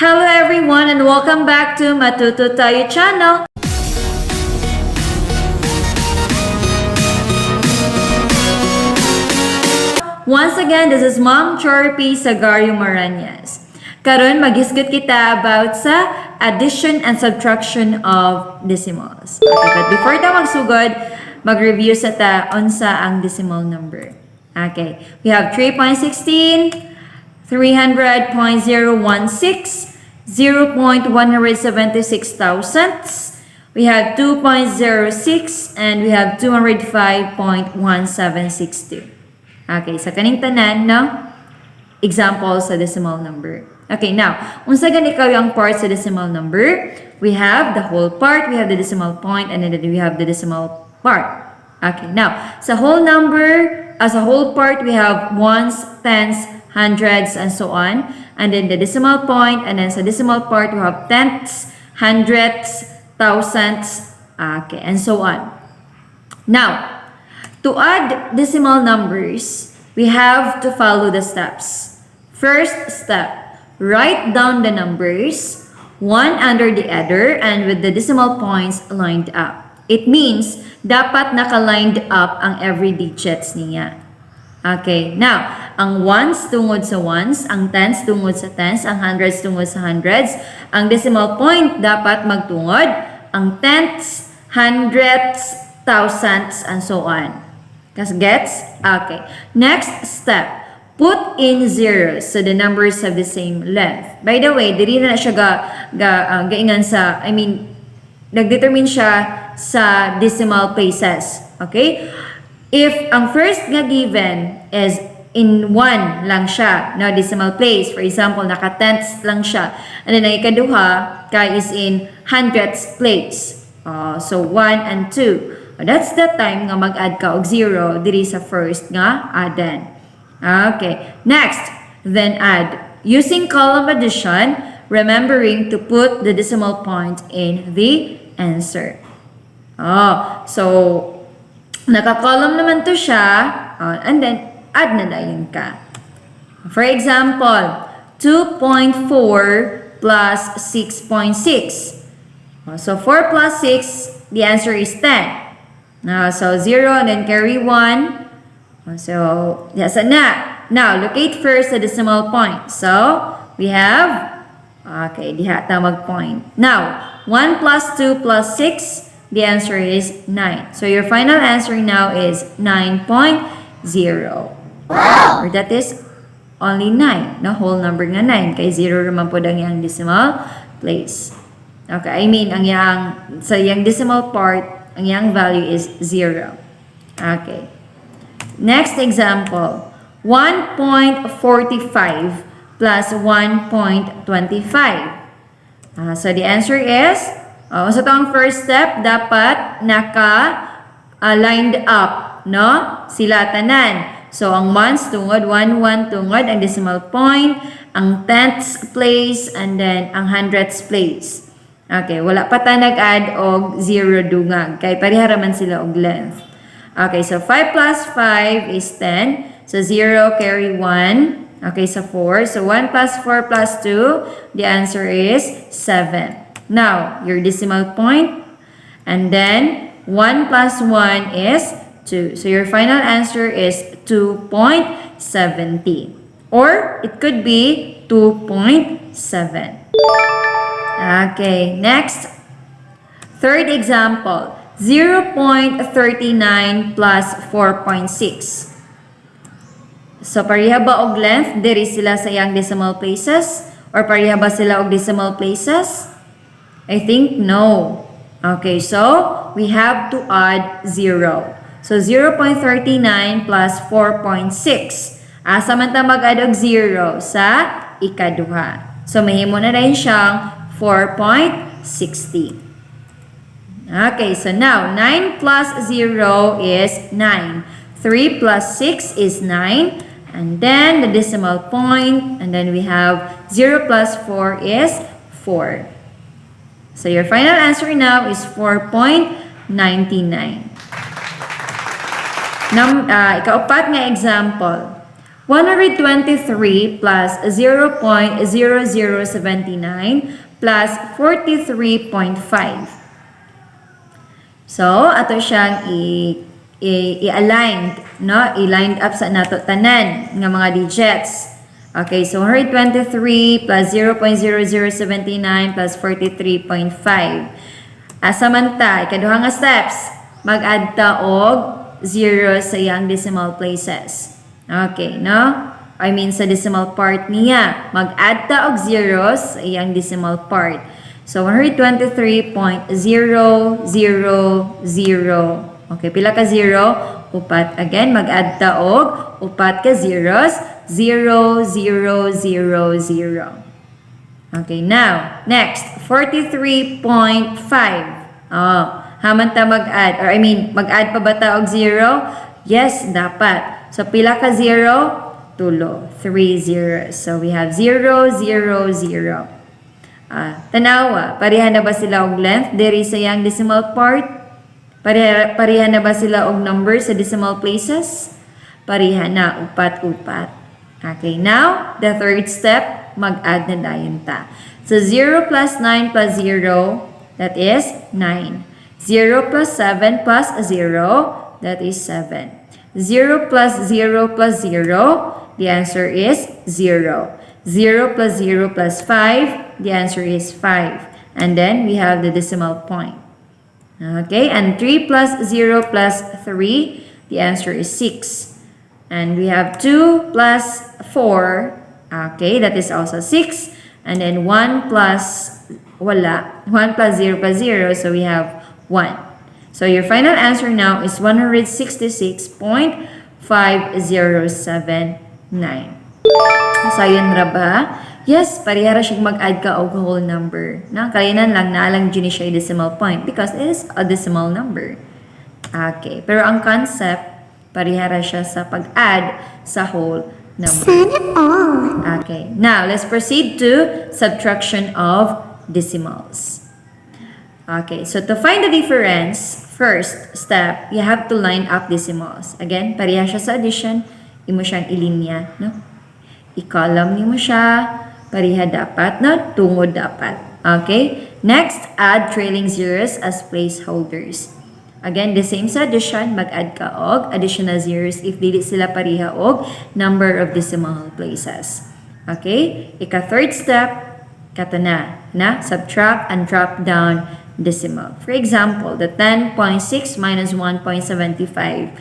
Hello everyone and welcome back to Matuto Tayo channel. Once again, this is Mom Chorpy Sagario Maranyas. Karon maghisgot kita about sa addition and subtraction of decimals. Okay, but before ta magsugod, mag-review sa ta unsa ang decimal number. Okay, we have 3.16, 300.016, 0.176 thousandths, we have 2.06, and we have 205.1762. Okay, sa kaning tanan, no? Example sa decimal number. Okay, now, unsa gan ikaw yung part sa decimal number? We have the whole part, we have the decimal point, and then we have the decimal part. Okay, now, sa whole number, as a whole part, we have ones, tens, hundreds, and so on. And then the decimal point, and then sa decimal part, we have tenths, hundredths, thousandths, okay, and so on. Now, to add decimal numbers, we have to follow the steps. First step, write down the numbers, one under the other, and with the decimal points lined up. It means, dapat naka-lined up ang every digits niya. Okay, now, ang ones tungod sa ones, ang tens tungod sa tens, ang hundreds tungod sa hundreds, ang decimal point dapat magtungod, ang tenths, hundredths, thousandths, and so on. Kas gets? Okay. Next step, put in zeros so the numbers have the same length. By the way, diri na siya gaingan sa, nag-determine siya sa decimal places. Okay? If ang first nga given is in 1 lang siya, no, decimal place, for example, naka-tenths lang siya, and then ang ikaduha is in hundredths place. So 1 and 2. That's the time nga mag-add ka og 0 diri sa first nga adden. Okay. Next, then add. Using column addition, remembering to put the decimal point in the answer. So naka-column naman to siya, and then add na yun ka. For example, 2.4 plus 6.6. So 4 plus 6, the answer is 10. So 0 and then carry 1. So yes, na. Now locate first the decimal point. So we have, okay, diha ta mag-point. Now 1 plus 2 plus 6, the answer is 9. So your final answer now is 9.0. Wow! Or that is only 9. No, whole number nga 9. Kay 0 naman po ang yang decimal place. Okay, ang sa yang decimal part, ang yang value is 0. Okay. Next example. 1.45 plus 1.25. So the answer is, so itong first step, dapat naka-lined up, no? Sila tanan. So, ang ones tungod, 1, 1 tungod, ang decimal point, ang tenths place, and then ang hundredths place. Okay, wala pa ta nag-add og 0 dungag, kay parihara man sila og length. Okay, so 5 plus 5 is 10. So, 0 carry 1. Okay, so 4. So, 1 plus 4 plus 2, the answer is 7. Now, your decimal point, and then 1 plus 1 is 2. So, your final answer is 2.70. Or, it could be 2.7. Okay, next. Third example, 0.39 plus 4.6. So, pareha ba og length? Diri sila sa iyang decimal places? Or pareha ba sila og decimal places? I think no. Okay, so we have to add 0. So 0.39 plus 4.6. Asa man ta mag-add og 0 sa ikaduha. So mahimo na rin siyang 4.60. Okay, so now 9 plus 0 is 9. 3 plus 6 is 9. And then the decimal point, and then we have 0 plus 4 is 4. So your final answer now is 4.99. Ikaupat nga example, 123 plus 0.0079 plus 43.5. So, ato siyang i-aligned, no? I-lined up sa nato tanan nga mga digits. Okay, so 123 plus 0.0079 plus 43.5. Asamanta, ikaduha nga steps, mag-add ta og 0 sa iyang decimal places. Okay, no? I mean, sa decimal part niya. Mag-add ta og 0 sa iyang decimal part. So, 123.000. Okay, pila ka 0? Upat. Again, mag-add ta og upat ka zeros. 0, 0, 0, 0. Okay, now, next, 43.5. Oh, haman ta mag-add. Or I mean, mag-add pa ba ta og 0? Yes, dapat. So, pila ka 0? Tulo. 3 zeros. So, we have 0, 0, 0. Tanawa, pareha na ba sila og length? Diri sa yang decimal part? Pareha na ba sila og number sa decimal places? Pareha na, upat-upat. Okay, now, the third step, mag-add na dayon ta. So, 0 plus 9 plus 0, that is 9. 0 plus 7 plus 0, that is 7. 0 plus 0 plus 0, the answer is 0. 0 plus 0 plus 5, the answer is 5. And then we have the decimal point. Okay, and 3 plus 0 plus 3, the answer is 6. And we have 2 plus 4, okay, that is also 6. And then 1 plus, wala, 1 plus 0 plus 0, so we have 1. So your final answer now is 166.5079. Sayon ra ba? Yes, parehara siyang mag-add ka og whole number. Na kainan lang naalang dyan siya decimal point because it is a decimal number. Okay, pero ang concept parehara siya sa pag-add sa whole number. Okay, now let's proceed to subtraction of decimals. Okay, so to find the difference, first step, you have to line up decimals. Again, pareha siya sa addition, imo siyang ilinya, no? I-column mo siya, pareha dapat, no? Tungod dapat. Okay? Next, add trailing zeros as placeholders. Again, the same sa addition, mag-add ka og additional zeros if dili sila pareha og number of decimal places. Okay? Ika-third step, kato na, subtract and drop down decimal. For example, the 10.6 minus 1.75.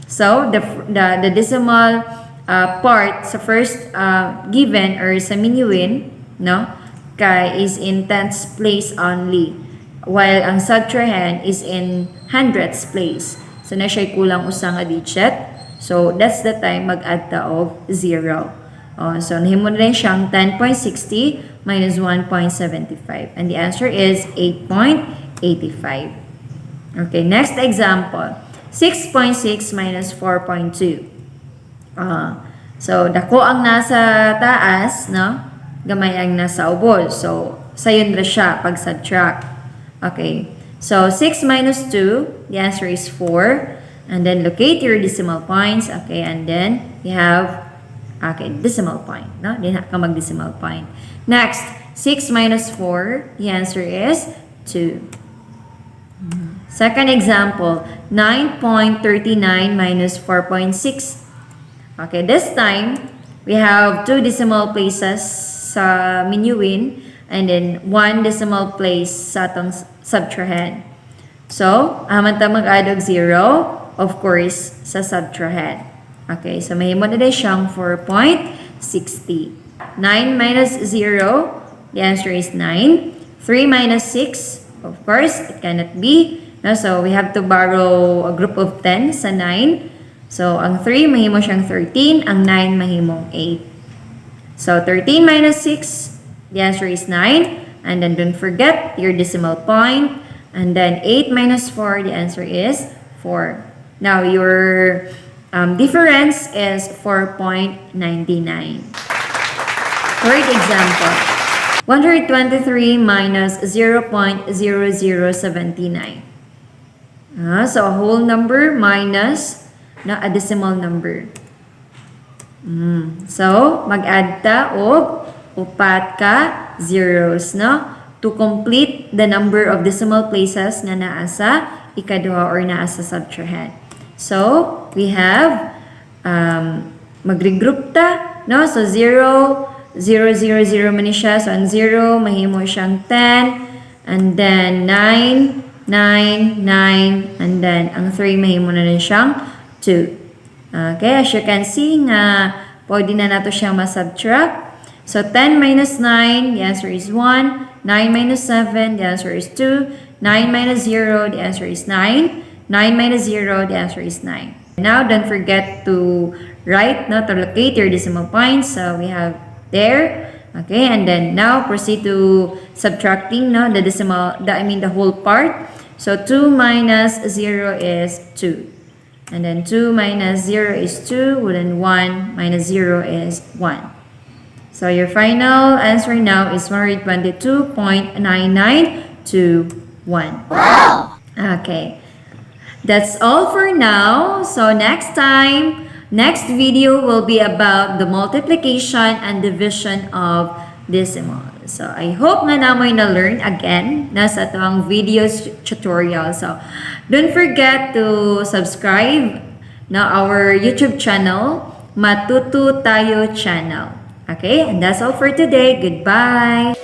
So, the decimal part sa first given or sa minuin, no, is in tenths place only, while ang subtrahend is in hundredths place. So na siya kulang usa nga digit. So that's the time mag-add ta og 0. So nahimo na rin siyang 10.60 minus 1.75, and the answer is 8.85. Okay, next example, 6.6 minus 4.2. So, dako ang nasa taas, no? Gamay ang nasa ubod. So, sayon ra siya pag subtract. Okay. So, 6 minus 2, the answer is 4. And then, locate your decimal points. Okay, and then, you have, okay, decimal point, no? Di na ka mag-decimal point. Next, 6 minus 4, the answer is 2. Second example, 9.39 minus 4.6. Okay, this time, we have 2 decimal places sa minuin and then 1 decimal place sa atong subtrahend. So, aman ta mag-add og 0, of course, sa subtrahend. Okay, so mahimo na din siyang 4.60. 9 minus 0, the answer is 9. 3 minus 6, of course, it cannot be. No? So, we have to borrow a group of 10 sa 9. So, ang 3, mahimo siyang 13. Ang 9, mahimong 8. So, 13 minus 6, the answer is 9. And then, don't forget your decimal point. And then, 8 minus 4, the answer is 4. Now, your difference is 4.99. Third example, 123 minus 0.0079. So, a whole number minus a decimal number. So, mag-add ta og upat ka zeros, no? To complete the number of decimal places nga naa sa ikaduha or naa sa subtrahend. So, we have mag-regroup ta, no? So, 0, 0, 0, 0 man siya. So, ang 0, mahimo siyang 10. And then, 9, 9, 9. And then, ang 3, mahimo na rin siyang 2. Okay, as you can see nga, pwede na nato siyang masubtract. So, 10 minus 9, the answer is 1. 9 minus 7, the answer is 2. 9 minus 0, the answer is 9. 9 minus 0, the answer is 9. Now, don't forget to write, no, to locate your decimal points. So, we have there. Okay, and then now proceed to subtracting, no, the whole part. So, 2 minus 0 is 2. And then 2 minus 0 is 2. Then 1 minus 0 is 1. So your final answer now is 122.9921. Wow! Okay. That's all for now. So next video will be about the multiplication and division of decimals. So I hope nga namoy na-learn again nasa itong video tutorial. So don't forget to subscribe na our YouTube channel, Matuto Tayo Channel. Okay, and that's all for today. Goodbye!